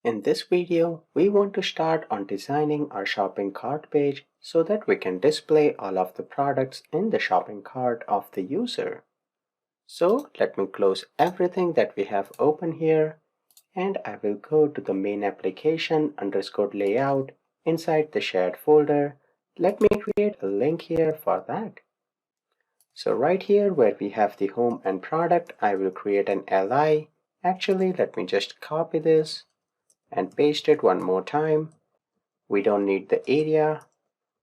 In this video, we want to start on designing our shopping cart page so that we can display all of the products in the shopping cart of the user. So let me close everything that we have open here, and I will go to the main application _ layout inside the shared folder. Let me create a link here for that. So right here where we have the home and product, I will create an li. Actually, let me just copy this and paste it one more time. We don't need the area,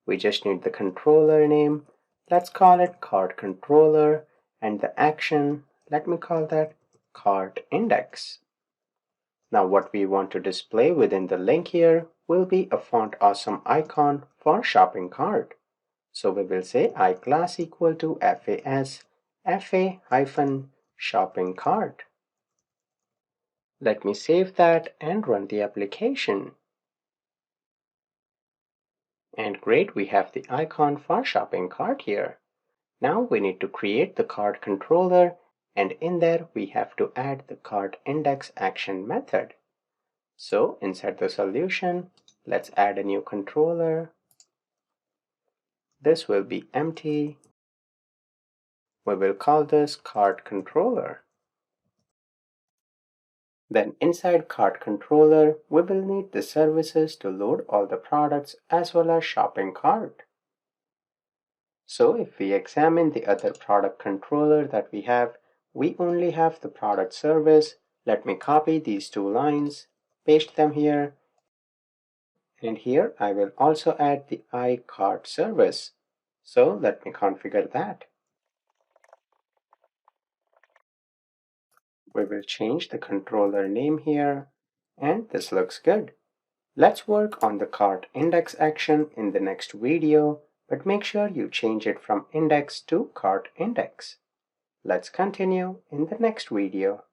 we just need the controller name. Let's call it cart controller, and the action, let me call that cart index. Now what we want to display within the link here will be a font awesome icon for shopping cart. So we will say iClass equal to FAS FA-shopping cart. Let me save that and run the application. And great, we have the icon for shopping cart here. Now we need to create the cart controller, and in there we have to add the cart index action method. So inside the solution, let's add a new controller. This will be empty. We will call this cart controller. Then inside cart controller, we will need the services to load all the products as well as shopping cart. So if we examine the other product controller that we have, we only have the product service. Let me copy these two lines, paste them here, and here I will also add the iCart service. So let me configure that. We will change the controller name here, and this looks good. Let's work on the cart index action in the next video, but make sure you change it from index to cart index. Let's continue in the next video.